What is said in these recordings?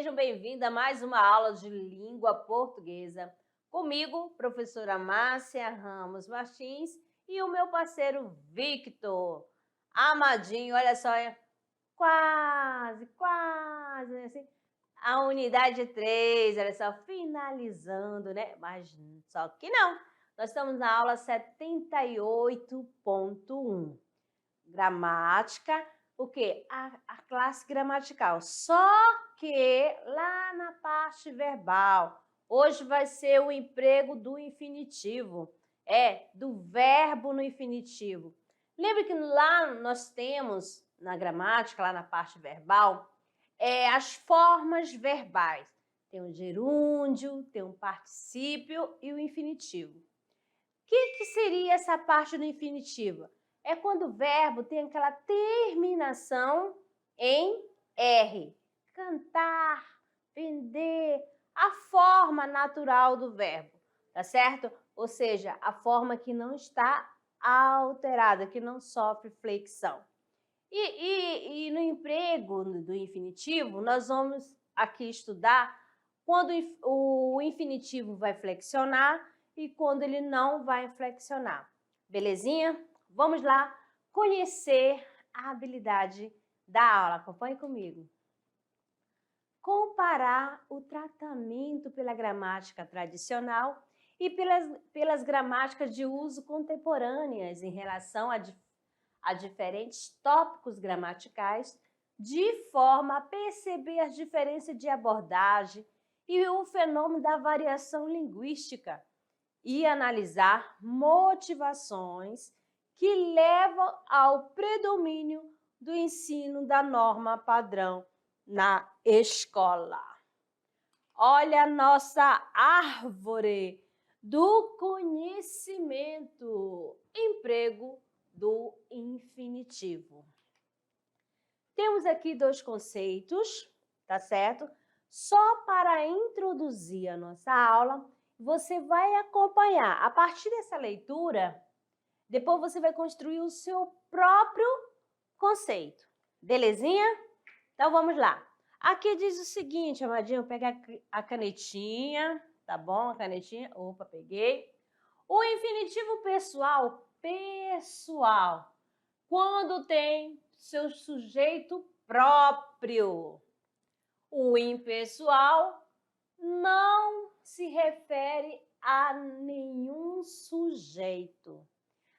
sejam bem-vindos a mais uma aula de língua portuguesa. Comigo, professora Márcia Ramos Martins e o meu parceiro Victor. Amadinho, olha só, quase, assim. A unidade 3, olha só, finalizando, né? Mas só que não. Nós estamos na aula 78.1. Gramática, o quê? A classe gramatical. Só que lá na parte verbal, hoje vai ser o emprego do infinitivo, do verbo no infinitivo. Lembra que lá nós temos, na gramática, lá na parte verbal, as formas verbais. Tem o gerúndio, tem o particípio e o infinitivo. O que seria essa parte do infinitivo? É quando o verbo tem aquela terminação em R. Cantar, vender, a forma natural do verbo, tá certo? Ou seja, a forma que não está alterada, que não sofre flexão. E no emprego do infinitivo, nós vamos aqui estudar quando o infinitivo vai flexionar e quando ele não vai flexionar. Belezinha? Vamos lá conhecer a habilidade da aula. Acompanhe comigo. Comparar o tratamento pela gramática tradicional e pelas gramáticas de uso contemporâneas em relação a diferentes tópicos gramaticais, de forma a perceber as diferenças de abordagem e o fenômeno da variação linguística e analisar motivações que levam ao predomínio do ensino da norma padrão na escola. Olha a nossa árvore do conhecimento, emprego do infinitivo. Temos aqui dois conceitos, tá certo? Só para introduzir a nossa aula, você vai acompanhar. A partir dessa leitura, depois você vai construir o seu próprio conceito. Belezinha? Então vamos lá. Aqui diz o seguinte, amadinho, pega a canetinha, tá bom? A canetinha, opa, peguei. O infinitivo pessoal, quando tem seu sujeito próprio. O impessoal não se refere a nenhum sujeito.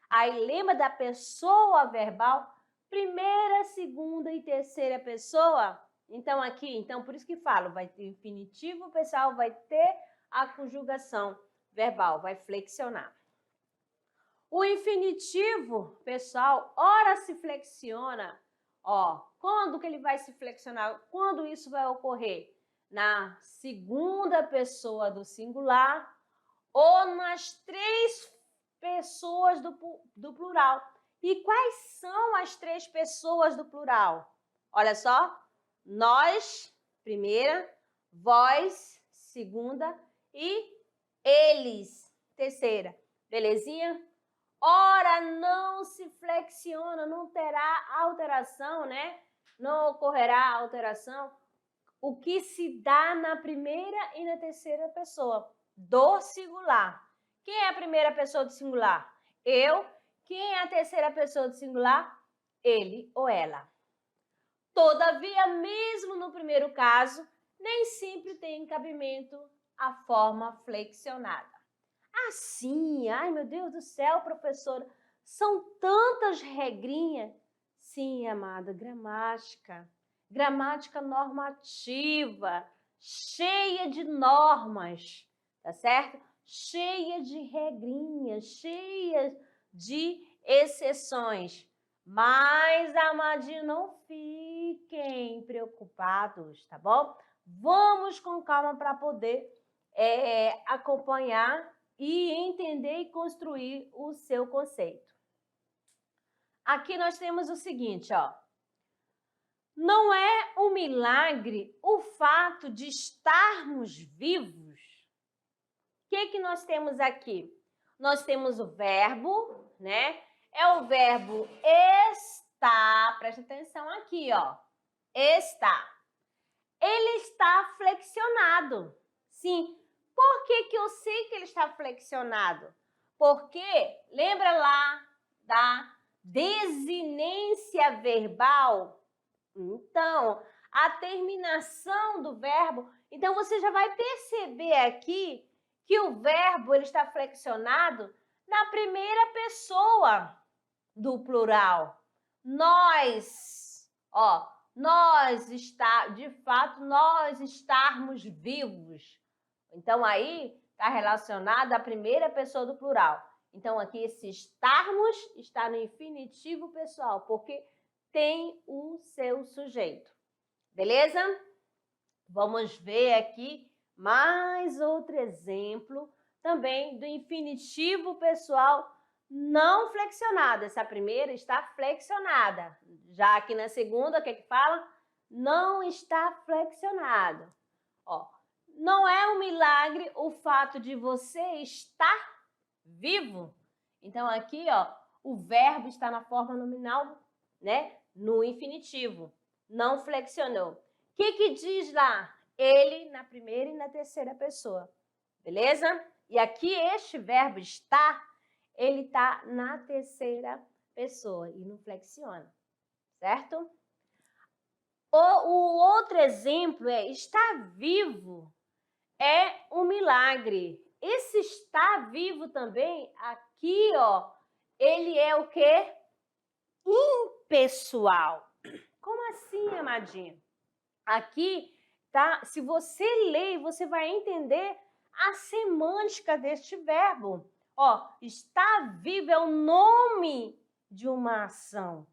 Aí lembra da pessoa verbal, primeira, segunda e terceira pessoa? Então aqui, por isso que falo, vai ter infinitivo pessoal, vai ter a conjugação verbal, vai flexionar. O infinitivo pessoal, ora se flexiona, quando que ele vai se flexionar? Quando isso vai ocorrer? Na segunda pessoa do singular ou nas três pessoas do plural. E quais são as três pessoas do plural? Olha só, nós, primeira, vós, segunda e eles, terceira. Belezinha? Ora, não se flexiona, não terá alteração, né? Não ocorrerá alteração. O que se dá na primeira e na terceira pessoa do singular. Quem é a primeira pessoa do singular? Eu. Quem é a terceira pessoa do singular? Ele ou ela. Todavia, mesmo no primeiro caso, nem sempre tem cabimento a forma flexionada. Assim, ai meu Deus do céu, professora, são tantas regrinhas. Sim, amada, gramática normativa, cheia de normas, tá certo? Cheia de regrinhas, cheia de exceções. Mas, amadinho, não fiquem preocupados, tá bom? Vamos com calma para poder acompanhar e entender e construir o seu conceito. Aqui nós temos o seguinte, não é um milagre o fato de estarmos vivos? O que nós temos aqui? Nós temos o verbo, né? É o verbo estar, presta atenção aqui, está. ele está flexionado. Sim. Por que que eu sei que ele está flexionado? Porque, lembra lá da desinência verbal? Então, a terminação do verbo, então você já vai perceber aqui que o verbo ele está flexionado na primeira pessoa do plural. Nós, ó, de fato, nós estarmos vivos. Então, aí está relacionado à primeira pessoa do plural. Então, aqui esse estarmos está no infinitivo pessoal, porque tem o seu sujeito. Beleza? Vamos ver aqui mais outro exemplo também do infinitivo pessoal não flexionado. Essa primeira está flexionada. Já aqui na segunda, o que que fala? Não está flexionado. Ó, não é um milagre o fato de você estar vivo? Então, aqui, ó, o verbo está na forma nominal, né? No infinitivo. Não flexionou. O que diz lá? Ele na primeira e na terceira pessoa. Beleza? E aqui este verbo estar, ele está na terceira pessoa e não flexiona. Certo? O outro exemplo é estar vivo é um milagre. Esse estar vivo também, aqui, ó, ele é o quê? Impessoal. Como assim, amadinho? Aqui, tá? Se você ler, você vai entender a semântica deste verbo. Ó, estar vivo é o nome de uma ação.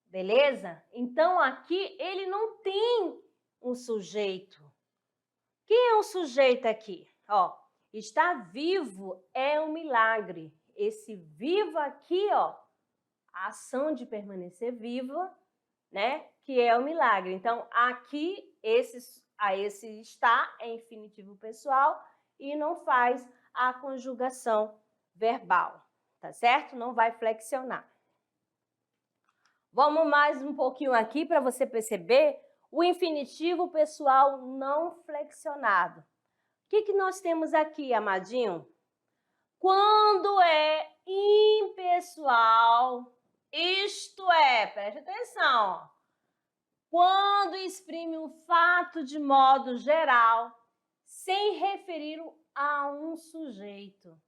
Beleza? Então, aqui, ele não tem um sujeito. Quem é o sujeito aqui? Ó, estar vivo é um milagre. Esse vivo aqui, ó, a ação de permanecer viva, né? Que é o milagre. Então, aqui, esse estar é infinitivo pessoal e não faz a conjugação verbal, tá certo? Não vai flexionar. Vamos mais um pouquinho aqui para você perceber o infinitivo pessoal não flexionado. O que nós temos aqui, amadinho? Quando é impessoal, isto é, preste atenção, ó, quando exprime um fato de modo geral, sem referir a um sujeito.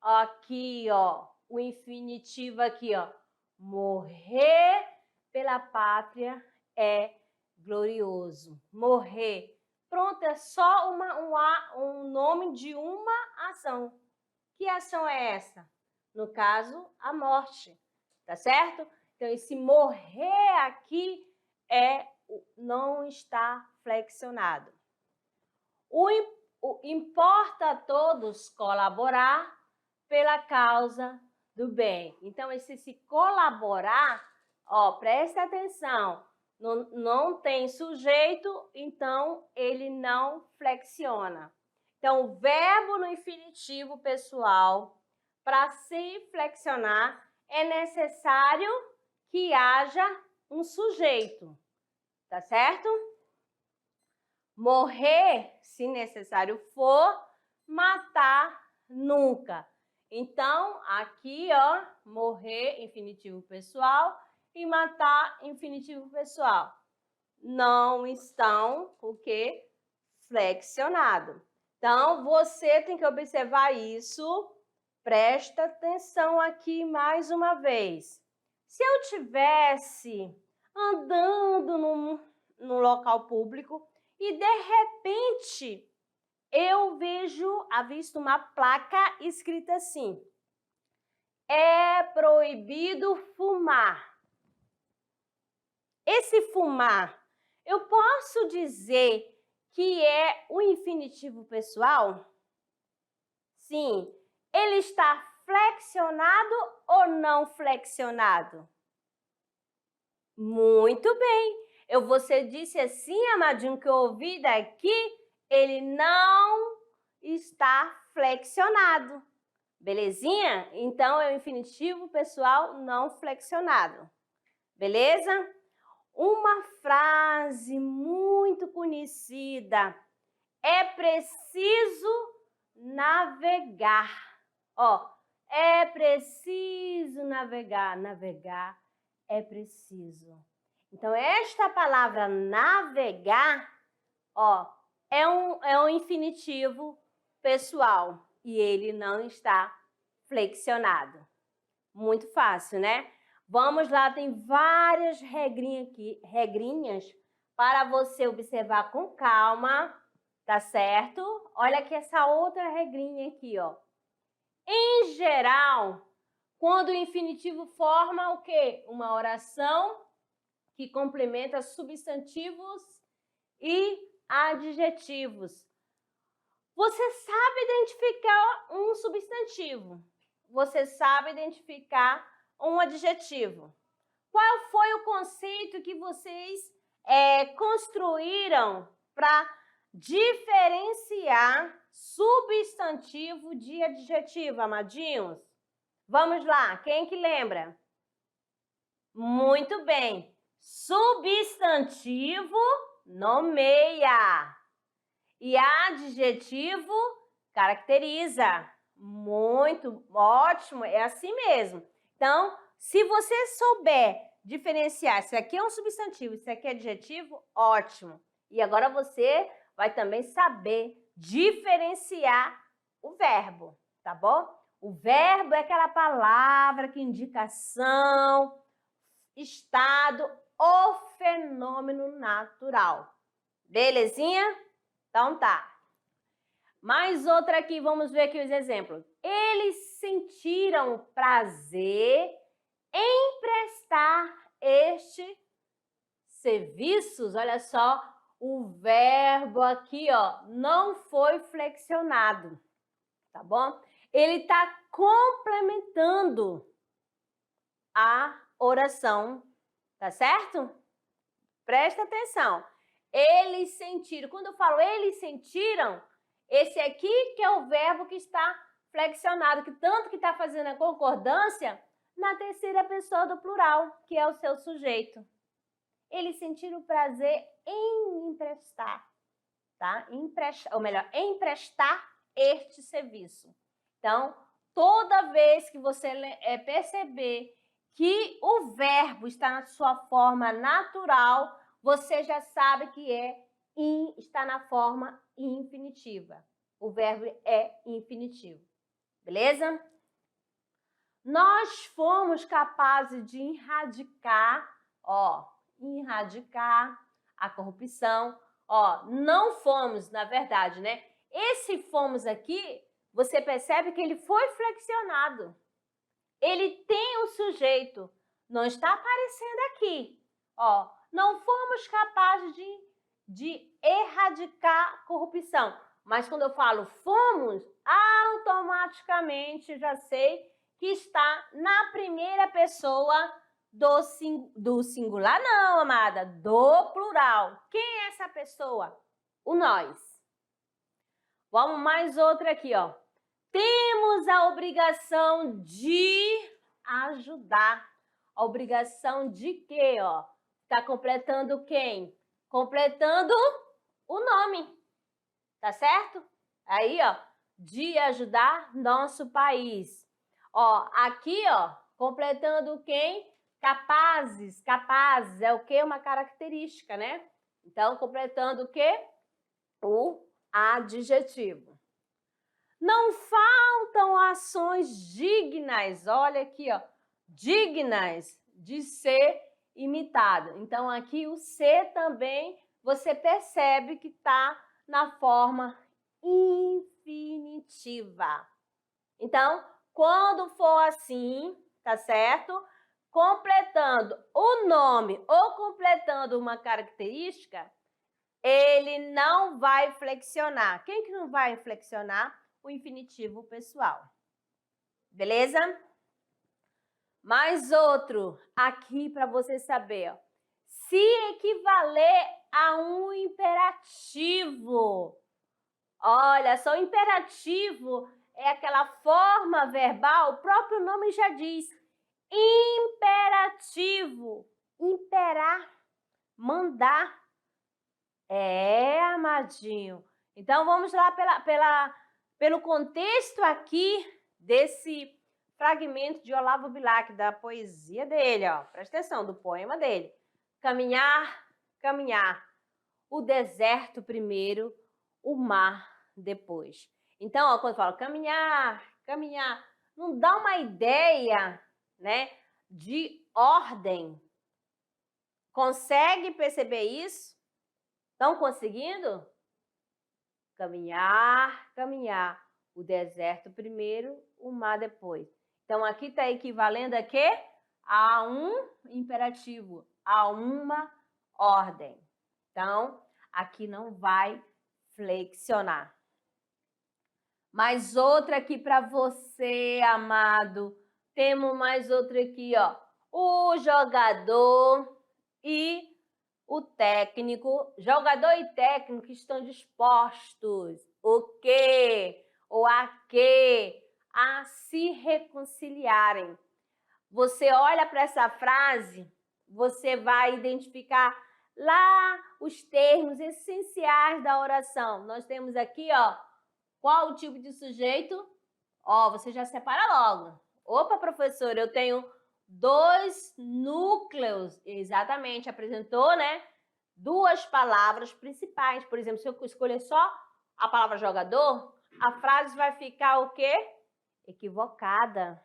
Aqui, ó, o infinitivo aqui, ó, morrer pela pátria é glorioso. Morrer. Pronto, é só um nome de uma ação. Que ação é essa? No caso, a morte. Tá certo? Então, esse morrer aqui não está flexionado. Importa a todos colaborar pela causa do bem. Então, esse se colaborar, ó, presta atenção, não tem sujeito, então ele não flexiona. Então, o verbo no infinitivo pessoal, para se flexionar, é necessário que haja um sujeito, tá certo? Morrer, se necessário for, matar, nunca. Então, aqui, ó, morrer, infinitivo pessoal, e matar, infinitivo pessoal. Não estão, o quê? Flexionado. Então, você tem que observar isso. Presta atenção aqui mais uma vez. Se eu tivesse andando num local público e, de repente, eu avisto uma placa escrita assim: é proibido fumar. Esse fumar, eu posso dizer que é o infinitivo pessoal? Sim. Ele está flexionado ou não flexionado? Muito bem. Você disse assim, amadinho, que eu ouvi daqui, ele não está flexionado. Belezinha? Então, é o infinitivo pessoal não flexionado. Beleza? uma frase muito conhecida. É preciso navegar. Ó, é preciso navegar. Navegar é preciso. Então, esta palavra navegar, ó, é um infinitivo pessoal e ele não está flexionado. Muito fácil, né? Vamos lá, tem várias regrinhas para você observar com calma, tá certo? Olha aqui essa outra regrinha aqui, ó. Em geral, quando o infinitivo forma o quê? Uma oração que complementa substantivos e adjetivos. Você sabe identificar um substantivo. Você sabe identificar um adjetivo. Qual foi o conceito que vocês construíram para diferenciar substantivo de adjetivo, amadinhos? Vamos lá, quem que lembra? Muito bem. Substantivo nomeia e adjetivo caracteriza. Muito ótimo, é assim mesmo. Então, se você souber diferenciar, se aqui é um substantivo, se aqui é adjetivo, ótimo. E agora você vai também saber diferenciar o verbo, tá bom? O verbo é aquela palavra que indica ação, estado ou fenômeno natural. Belezinha? Então tá. Mais outra aqui, vamos ver aqui os exemplos. Eles sentiram prazer em prestar estes serviços. Olha só, o verbo aqui, ó, não foi flexionado, tá bom? Ele está complementando a oração, tá certo? Presta atenção. Eles sentiram. Quando eu falo eles sentiram, esse aqui que é o verbo que está flexionado, que tanto que está fazendo a concordância na terceira pessoa do plural, que é o seu sujeito. Eles sentiram prazer em emprestar, tá? Ou melhor, emprestar este serviço. Então, toda vez que você perceber que o verbo está na sua forma natural, você já sabe que está na forma infinitiva. O verbo é infinitivo. Beleza? Nós fomos capazes de erradicar a corrupção. Ó, não fomos, na verdade, né? Esse fomos aqui, você percebe que ele foi flexionado. Ele tem o sujeito, não está aparecendo aqui. Ó, não fomos capazes de erradicar a corrupção. Mas quando eu falo fomos, automaticamente já sei que está na primeira pessoa do singular, não, amada, do plural. Quem é essa pessoa? O nós. Vamos mais outra aqui, ó. Temos a obrigação de ajudar. A obrigação de quê, ó? Tá completando quem? Completando o nome. Tá certo? Aí, ó, de ajudar nosso país. Ó, aqui, ó, completando quem? Capazes. Capazes é o quê? Uma característica, né? Então, completando o quê? O adjetivo. Não faltam ações dignas, olha aqui, ó, dignas de ser imitado. Então, aqui o ser também, você percebe que está na forma infinitiva. Então, quando for assim, tá certo? Completando o nome ou completando uma característica, ele não vai flexionar. Quem que não vai flexionar? O infinitivo pessoal. Beleza? Mais outro aqui para você saber. Ó. Se equivaler a um imperativo. Olha só, o imperativo é aquela forma verbal, o próprio nome já diz. Imperativo. Imperar. mandar. Amadinho. Então, vamos lá pelo contexto aqui desse fragmento de Olavo Bilac, da poesia dele, ó. Presta atenção, do poema dele. Caminhar, caminhar. O deserto primeiro, o mar depois. Então, ó, quando eu falo caminhar, caminhar, não dá uma ideia, né, de ordem. Consegue perceber isso? Estão conseguindo? Caminhar, caminhar. O deserto primeiro, o mar depois. Então, aqui está equivalendo a quê? A um imperativo, a uma ordem. Então, aqui não vai flexionar. Mais outra aqui para você, amado. Temos mais outra aqui, ó. O jogador e o técnico. Jogador e técnico estão dispostos. O quê? Ou a quê? A se reconciliarem. Você olha para essa frase, você vai identificar lá os termos essenciais da oração. Nós temos aqui, ó, qual o tipo de sujeito? Ó, você já separa logo. Opa, professor, eu tenho 2 núcleos. Exatamente, apresentou, né? 2 palavras principais. Por exemplo, se eu escolher só a palavra jogador, a frase vai ficar o quê? Equivocada,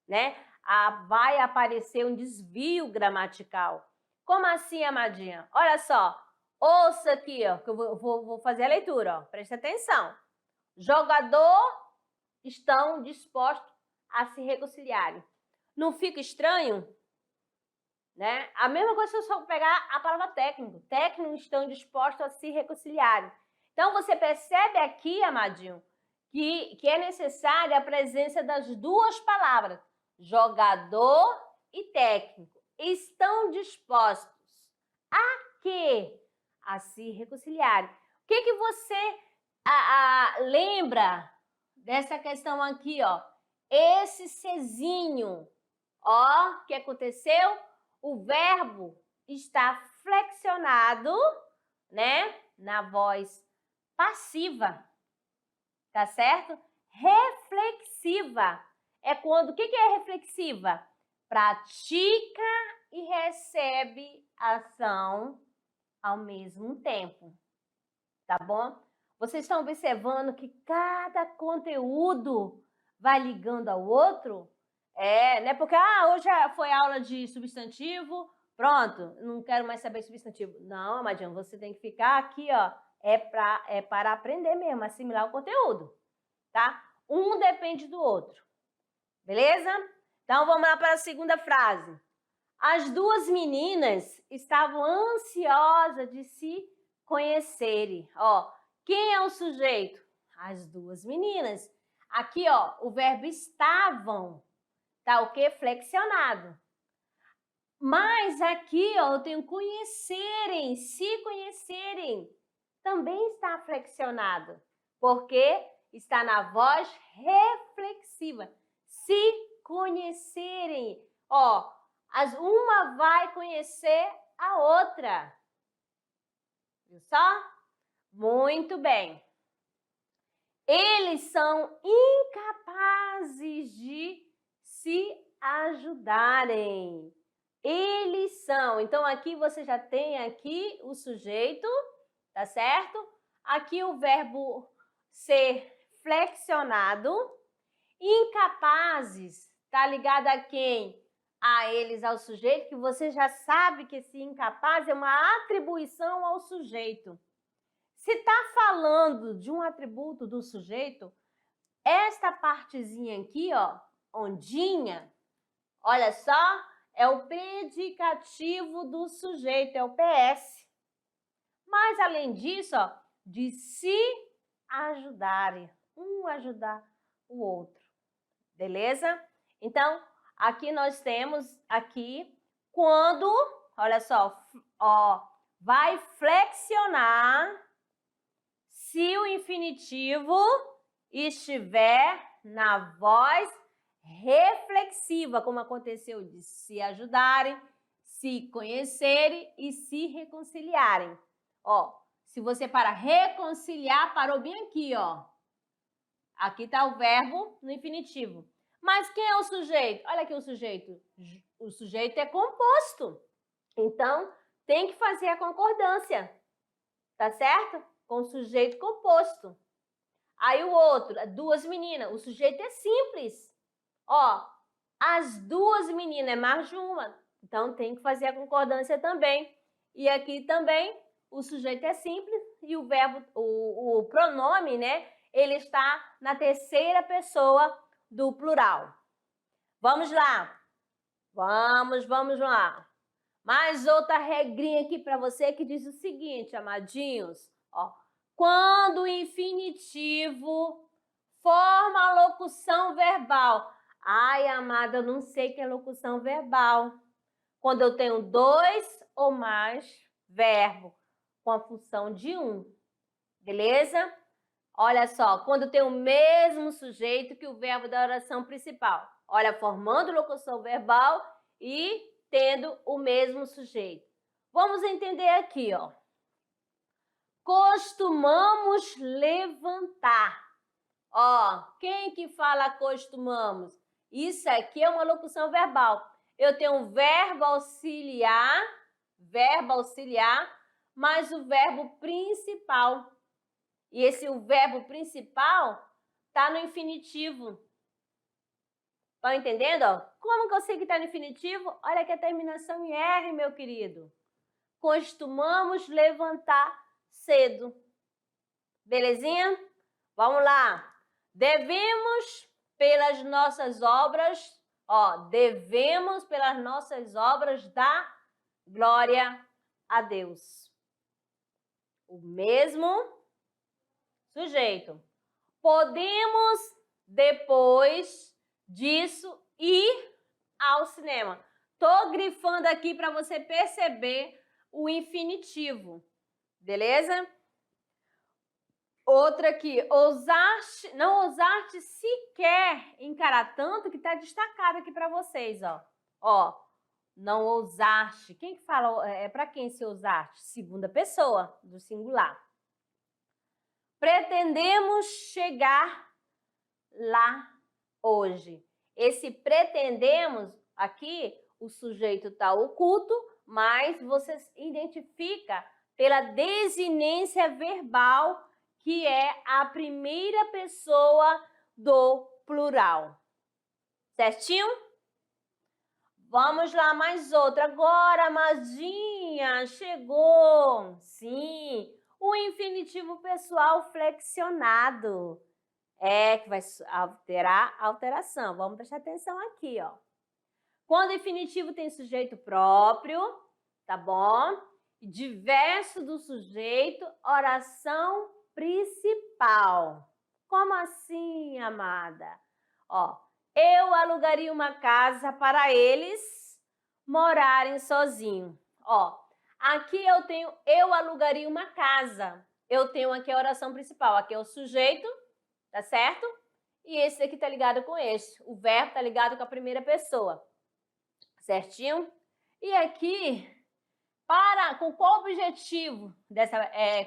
né? Vai aparecer um desvio gramatical. Como assim, amadinha? Olha só, ouça aqui, ó, que eu vou fazer a leitura, ó. Preste atenção. Jogador estão dispostos a se reconciliarem. Não fica estranho? Né? A mesma coisa se eu só pegar a palavra técnico. Técnicos estão dispostos a se reconciliarem. Então, você percebe aqui, amadinho, que é necessária a presença das 2 palavras. Jogador e técnico. Estão dispostos a quê? A se reconciliarem. O que você lembra dessa questão aqui, ó? Esse Czinho, ó, o que aconteceu? O verbo está flexionado, né, na voz passiva, tá certo? Reflexiva é quando, o que é reflexiva? Pratica e recebe ação ao mesmo tempo, tá bom? Vocês estão observando que cada conteúdo vai ligando ao outro? Né? Porque, hoje foi aula de substantivo, pronto, não quero mais saber substantivo. Não, amadinho, você tem que ficar aqui, ó, para aprender mesmo, assimilar o conteúdo, tá? Um depende do outro, beleza? Então, vamos lá para a segunda frase. As 2 meninas estavam ansiosas de se conhecerem. Ó, quem é o sujeito? As 2 meninas. Aqui, ó, o verbo estavam. Tá o quê? Flexionado. Mas aqui, ó, eu tenho conhecerem, se conhecerem. Também está flexionado, porque está na voz reflexiva. Se conhecerem. Ó, uma vai conhecer a outra. Viu só? Muito bem. Eles são incapazes de se ajudarem. Eles são. Então, aqui você já tem aqui o sujeito, tá certo? Aqui o verbo ser flexionado. Incapazes, tá ligado a quem? A eles, ao sujeito, que você já sabe que esse incapaz é uma atribuição ao sujeito. Se está falando de um atributo do sujeito, esta partezinha aqui, ó, ondinha, olha só, é o predicativo do sujeito, é o PS. Mas, além disso, ó, de se ajudarem, um ajudar o outro, beleza? Então, aqui nós temos aqui quando, olha só, ó, vai flexionar se o infinitivo estiver na voz reflexiva, como aconteceu de se ajudarem, se conhecerem e se reconciliarem. Ó, se você para reconciliar, parou bem aqui, ó. Aqui está o verbo no infinitivo. Mas quem é o sujeito? Olha aqui o sujeito. O sujeito é composto. Então, tem que fazer a concordância. Tá certo? Com o sujeito composto. Aí o outro, duas meninas. O sujeito é simples. Ó, as duas meninas é mais de uma. Então, tem que fazer a concordância também. E aqui também, o sujeito é simples e o verbo, o pronome, né? Ele está na terceira pessoa do plural. Vamos lá. Vamos lá. Mais outra regrinha aqui para você que diz o seguinte, amadinhos. Ó, quando o infinitivo forma a locução verbal. Ai, amada, eu não sei o que é locução verbal. Quando eu tenho dois ou mais verbos com a função de um. Beleza? Olha só, quando tem o mesmo sujeito que o verbo da oração principal. Olha, formando locução verbal e tendo o mesmo sujeito. Vamos entender aqui, ó. Costumamos levantar. Ó, quem que fala costumamos? Isso aqui é uma locução verbal. Eu tenho um verbo auxiliar, mais o verbo principal. E o verbo principal está no infinitivo. Estão entendendo? Ó? Como que eu sei que está no infinitivo? Olha aqui a terminação em R, meu querido. Costumamos levantar cedo. Belezinha? Vamos lá. Devemos pelas nossas obras, devemos pelas nossas obras dar glória a Deus. O mesmo sujeito. Podemos, depois disso, ir ao cinema. Tô grifando aqui para você perceber o infinitivo. Beleza? Outra aqui. Não ousaste sequer encarar, tanto que está destacado aqui para vocês, ó. Ó, não ousaste. Quem que fala? É para quem se ousaste? Segunda pessoa do singular. Pretendemos chegar lá hoje. Esse pretendemos, aqui o sujeito está oculto, mas você identifica pela desinência verbal, que é a primeira pessoa do plural. Certinho? Vamos lá, mais outra. Agora, amadinha, chegou. Sim, o infinitivo pessoal flexionado. Que vai alterar a alteração. Vamos prestar atenção aqui, ó. Quando o infinitivo tem sujeito próprio, tá bom? Diverso do sujeito, oração principal. Como assim, amada? Ó, eu alugaria uma casa para eles morarem sozinhos. Ó, aqui eu alugaria uma casa. Eu tenho aqui a oração principal. Aqui é o sujeito, tá certo? E esse aqui tá ligado com esse. O verbo tá ligado com a primeira pessoa. Certinho? E aqui, com qual objetivo,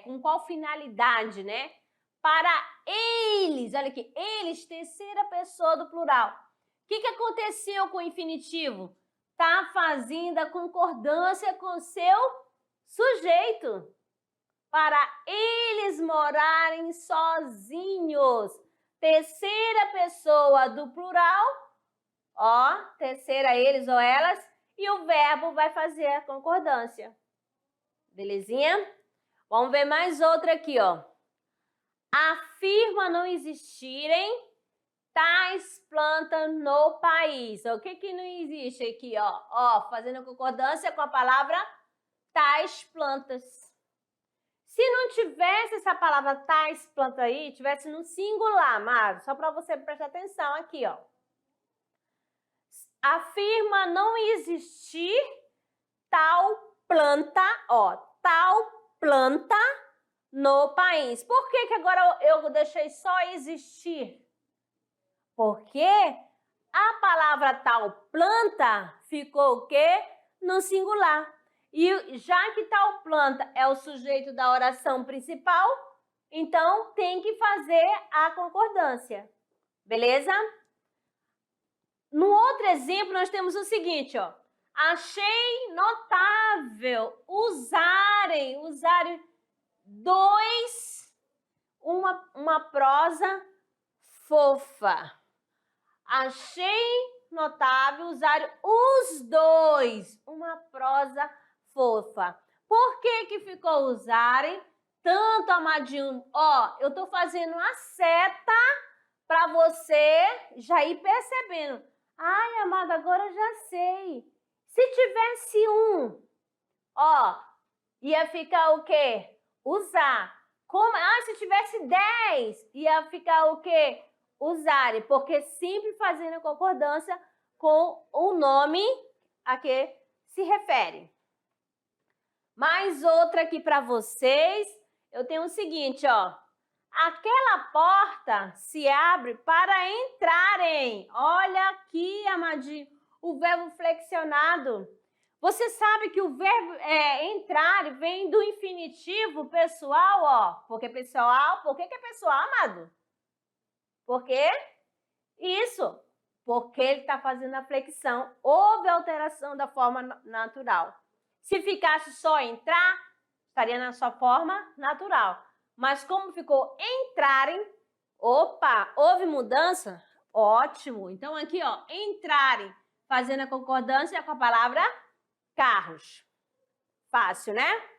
com qual finalidade, né? Para eles, olha aqui, eles, terceira pessoa do plural. O que aconteceu com o infinitivo? Tá fazendo a concordância com o seu sujeito. Para eles morarem sozinhos. Terceira pessoa do plural, ó, terceira eles ou elas, e o verbo vai fazer a concordância. Belezinha? Vamos ver mais outra aqui, ó. Afirma não existirem tais plantas no país. O que não existe aqui, ó? Ó, fazendo concordância com a palavra tais plantas. Se não tivesse essa palavra tais plantas aí, tivesse no singular, amado, só para você prestar atenção aqui, ó. Afirma não existir tal planta, ó, tal planta no país. Por que agora eu deixei só existir? Porque a palavra tal planta ficou o quê? no singular. E já que tal planta é o sujeito da oração principal, então tem que fazer a concordância. Beleza? No outro exemplo, nós temos o seguinte, ó. Achei notável usarem uma prosa fofa. Achei notável usar os dois, uma prosa fofa. Por que ficou usarem tanto, amadinho? Ó, eu tô fazendo a seta para você já ir percebendo. Ai, amado, agora eu já sei. Se tivesse ó, ia ficar o quê? Usar. Se tivesse 10, ia ficar o quê? Usarem, porque sempre fazendo a concordância com o nome a que se refere. Mais outra aqui para vocês. Eu tenho o seguinte, ó. Aquela porta se abre para entrarem. Olha aqui, amadinho, o verbo flexionado. Você sabe que o verbo entrar vem do infinitivo pessoal, ó. Por que pessoal? Por que é pessoal, amado? Por quê? Isso, porque ele está fazendo a flexão. Houve alteração da forma natural. Se ficasse só entrar, estaria na sua forma natural. Mas como ficou entrarem, opa, houve mudança? Ótimo. Então aqui, ó, entrarem, fazendo a concordância com a palavra carros. Fácil, né?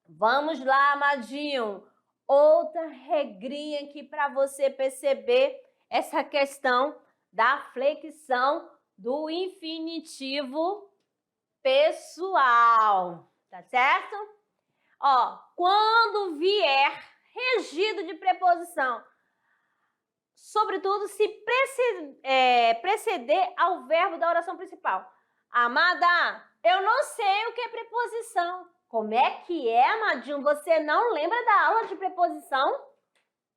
Vamos lá, amadinho. Outra regrinha aqui para você perceber essa questão da flexão do infinitivo pessoal. Tá certo? Ó, quando vier regido de preposição, sobretudo se preceder ao verbo da oração principal. Amada, eu não sei o que é preposição. Como é que é, amadinho? Você não lembra da aula de preposição?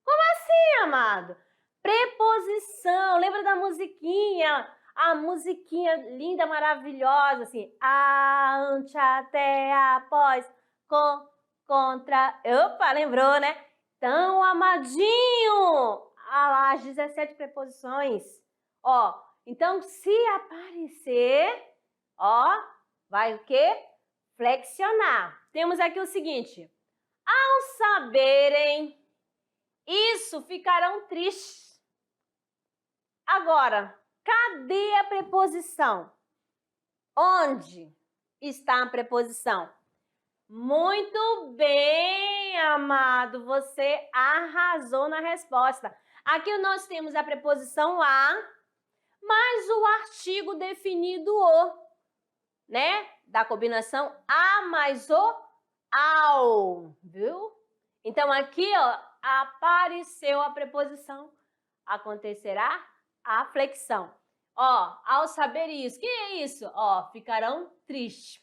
Como assim, amado? Preposição, lembra da musiquinha? A musiquinha linda, maravilhosa, assim. Ante, até, após, com, contra. Opa, lembrou, né? Então, amadinho, as 17 preposições. Ó, então, se aparecer, ó, vai o quê? Flexionar. Temos aqui o seguinte. Ao saberem isso, ficarão tristes. Agora, cadê a preposição? Onde está a preposição? Muito bem, amado. Você arrasou na resposta. Aqui nós temos a preposição a, mais o artigo definido o, né? Da combinação a mais o ao, viu? Então aqui, ó, apareceu a preposição, acontecerá a flexão. Ó, ao saber isso, que é isso? Ó, ficarão tristes.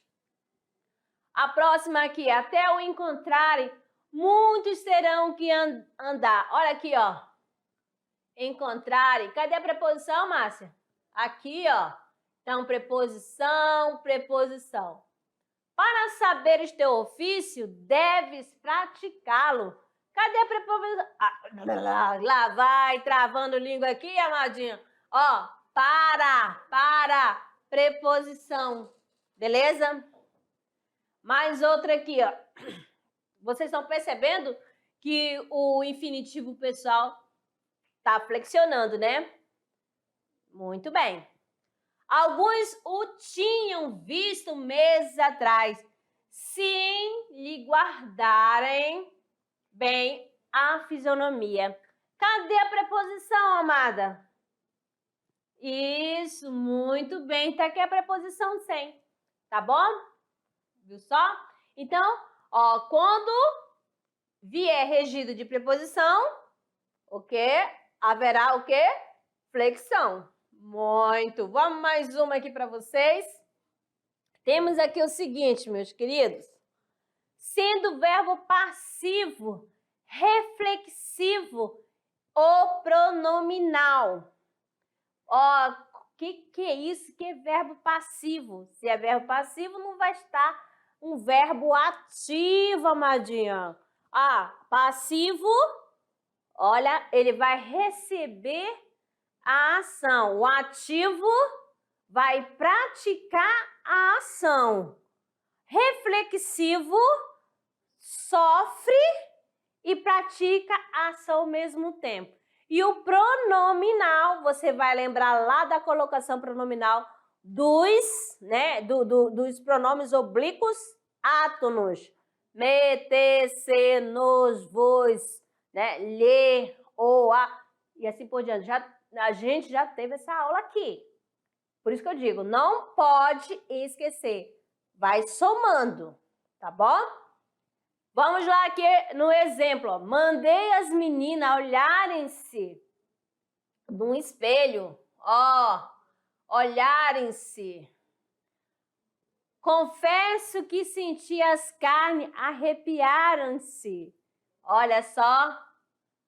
A próxima aqui, até o encontrarem, muitos terão que andar. Olha aqui, ó. Encontrarem. Cadê a preposição, Márcia? Aqui, ó. Então, preposição, preposição. Para saberes teu ofício, deves praticá-lo. Cadê a preposição? Lá vai, travando língua aqui, amadinho. Ó, para, preposição. Beleza? Mais outra aqui, ó. Vocês estão percebendo que o infinitivo pessoal está flexionando, né? Muito bem. Alguns o tinham visto meses atrás, sem lhe guardarem bem a fisionomia. Cadê a preposição, amada? Isso, muito bem. Tá aqui a preposição sem, tá bom? Viu só? Então, ó, quando vier regido de preposição, o quê? Haverá o quê? Flexão. Muito. Vamos mais uma aqui para vocês. Temos aqui o seguinte, meus queridos. Sendo verbo passivo, reflexivo ou pronominal. Ó, que é isso? Que é verbo passivo? Se é verbo passivo, não vai estar um verbo ativo, amadinha. Ah, passivo, olha, ele vai receber a ação. O ativo vai praticar a ação. Reflexivo sofre e pratica a ação ao mesmo tempo. E o pronominal, você vai lembrar lá da colocação pronominal dos pronomes oblíquos átonos. Me, te, se, nos, vos, né? Lhe, ou, a, e assim por diante. A gente já teve essa aula aqui. Por isso que eu digo, não pode esquecer. Vai somando, tá bom? Vamos lá aqui no exemplo. Ó. Mandei as meninas olharem-se num espelho. Ó, olharem-se. Confesso que senti as carnes arrepiaram-se. Olha só,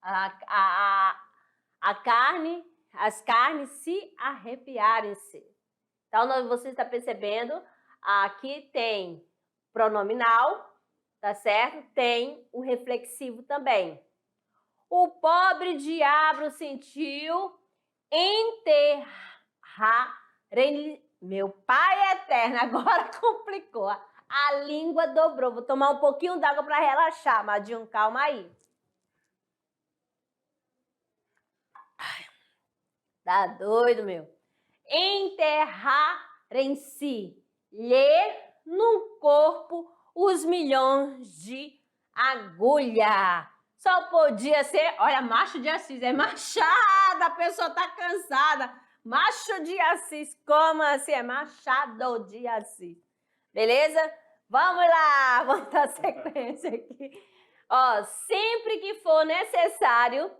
a carne, as carnes se arrepiarem-se. Então, você está percebendo, aqui tem pronominal, tá certo? Tem o reflexivo também. O pobre diabo sentiu enterrar. Meu pai eterno, agora complicou. A língua dobrou. Vou tomar um pouquinho d'água para relaxar, Madinho, calma aí. Tá doido, meu. Enterrarem-se lhe no corpo os milhões de agulha. Só podia ser, olha, Macho de Assis, é Machado, a pessoa tá cansada. Macho de Assis, como assim? É Machado de Assis. Beleza? Vamos lá, vamos dar sequência aqui. Ó, sempre que for necessário,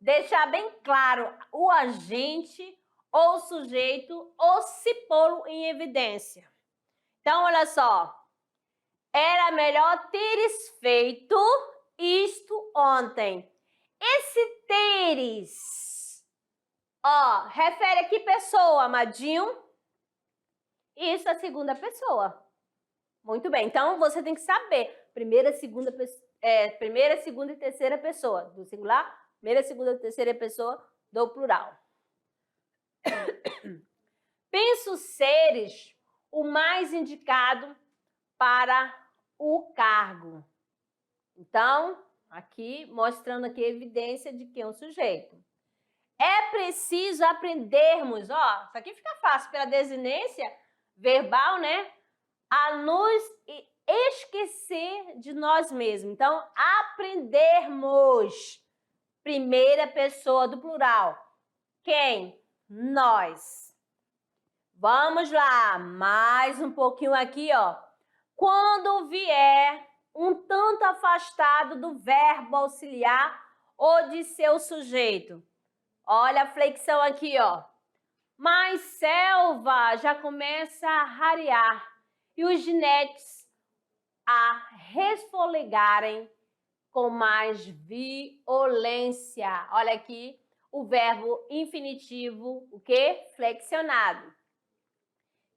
deixar bem claro o agente ou sujeito ou se pô-lo em evidência. Então, olha só. Era melhor teres feito isto ontem. Esse teres, ó, refere a que pessoa, amadinho? Isso, a segunda pessoa. Muito bem, então você tem que saber. Primeira, segunda e terceira pessoa do singular. Primeira, segunda e terceira pessoa do plural. Penso seres o mais indicado para o cargo. Então, aqui, mostrando aqui a evidência de que é um sujeito. É preciso aprendermos, ó, isso aqui fica fácil, pela desinência verbal, né? A nos esquecer de nós mesmos. Então, aprendermos. Primeira pessoa do plural. Quem? Nós. Vamos lá, mais um pouquinho aqui, ó. Quando vier um tanto afastado do verbo auxiliar ou de seu sujeito. Olha a flexão aqui, ó. Mas selva já começa a rarear e os ginetes a resfolegarem com mais violência. Olha aqui o verbo infinitivo, o quê? Flexionado.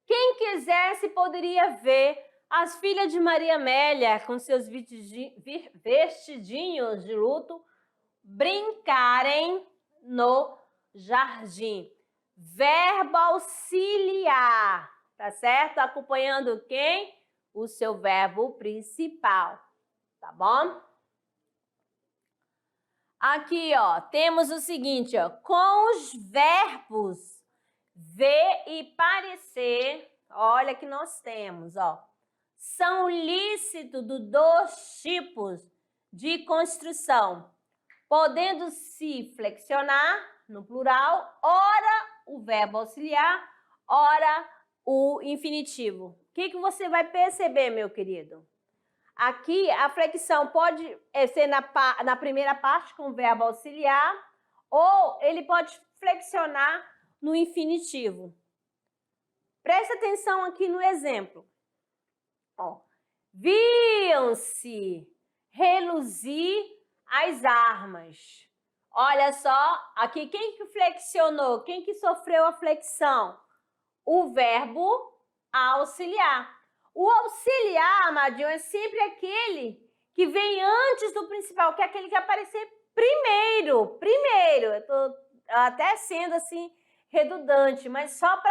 Quem quisesse poderia ver as filhas de Maria Amélia, com seus vestidinhos de luto, brincarem no jardim. Verbo auxiliar, tá certo? Acompanhando quem? O seu verbo principal, tá bom? Aqui, ó, temos o seguinte, ó, com os verbos ver e parecer, olha que nós temos, ó, são lícitos dos dois tipos de construção, podendo se flexionar no plural, ora o verbo auxiliar, ora o infinitivo. O que você vai perceber, meu querido? Aqui, a flexão pode ser na primeira parte com o verbo auxiliar, ou ele pode flexionar no infinitivo. Presta atenção aqui no exemplo. Ó, viam-se reluzir as armas. Olha só, aqui quem que flexionou? Quem que sofreu a flexão? O verbo auxiliar. O auxiliar, amadinho, é sempre aquele que vem antes do principal, que é aquele que aparecer primeiro. Eu tô até sendo assim redundante, mas só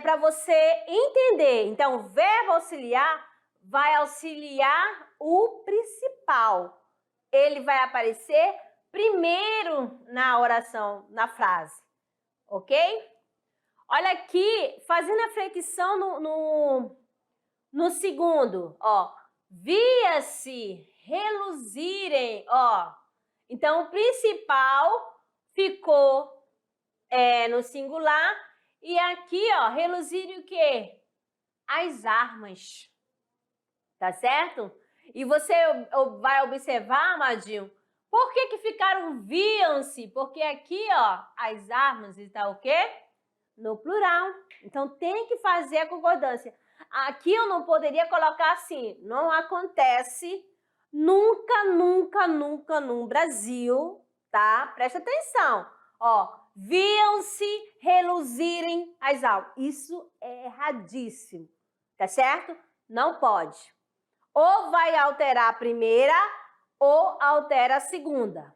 para você entender. Então, o verbo auxiliar vai auxiliar o principal. Ele vai aparecer primeiro na oração, na frase, ok? Olha aqui, fazendo a flexão no segundo, ó. Via-se reluzirem, ó. Então, o principal ficou no singular e aqui, ó, reluzirem o quê? As armas, tá certo? E você vai observar, Amadinho, por que ficaram viam-se? Porque aqui, ó, as armas está o quê? No plural. Então, tem que fazer a concordância. Aqui eu não poderia colocar assim, não acontece nunca no Brasil, tá? Presta atenção. Ó, viam-se reluzirem as almas. Isso é erradíssimo, tá certo? Não pode. Ou vai alterar a primeira ou altera a segunda,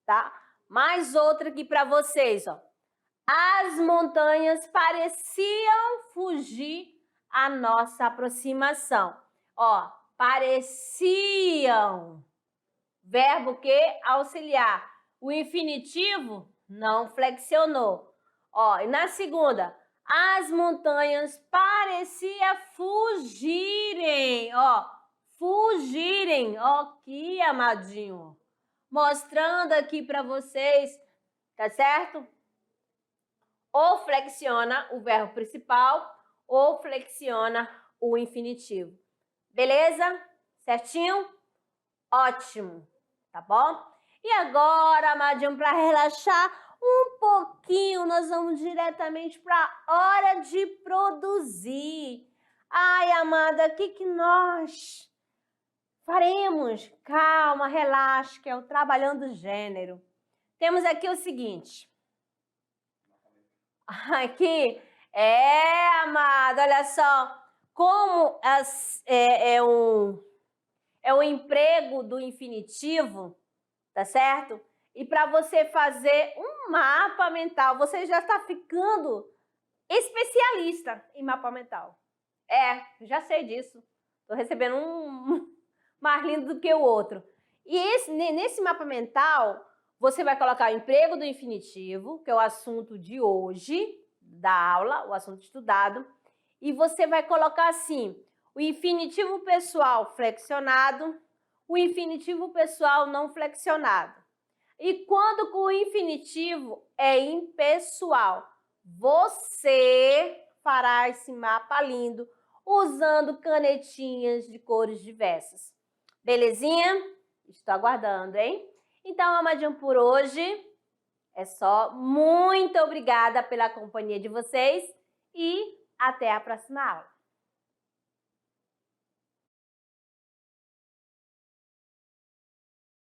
tá? Mais outra aqui para vocês, ó. As montanhas pareciam fugir à nossa aproximação. Ó, pareciam. Verbo que auxiliar. O infinitivo não flexionou. Ó, e na segunda, as montanhas pareciam fugirem. Ó, fugirem. Ó, aqui, amadinho. Mostrando aqui para vocês, tá certo? Ou flexiona o verbo principal ou flexiona o infinitivo. Beleza? Certinho? Ótimo, tá bom? E agora, amadinho, para relaxar um pouquinho, nós vamos diretamente para a hora de produzir. Ai, amada, o que nós faremos? Calma, relaxa, que é o trabalhando gênero. Temos aqui o seguinte. Aqui, amada, olha só, como é o emprego do infinitivo, tá certo? E para você fazer um mapa mental, você já está ficando especialista em mapa mental. Já sei disso. Estou recebendo um mais lindo do que o outro. E nesse mapa mental, você vai colocar o emprego do infinitivo, que é o assunto de hoje, da aula, o assunto estudado, e você vai colocar assim, o infinitivo pessoal flexionado, o infinitivo pessoal não flexionado. E quando com o infinitivo é impessoal, você fará esse mapa lindo usando canetinhas de cores diversas. Belezinha? Estou aguardando, hein? Então, amadinho, por hoje é só. Muito obrigada pela companhia de vocês e até a próxima aula.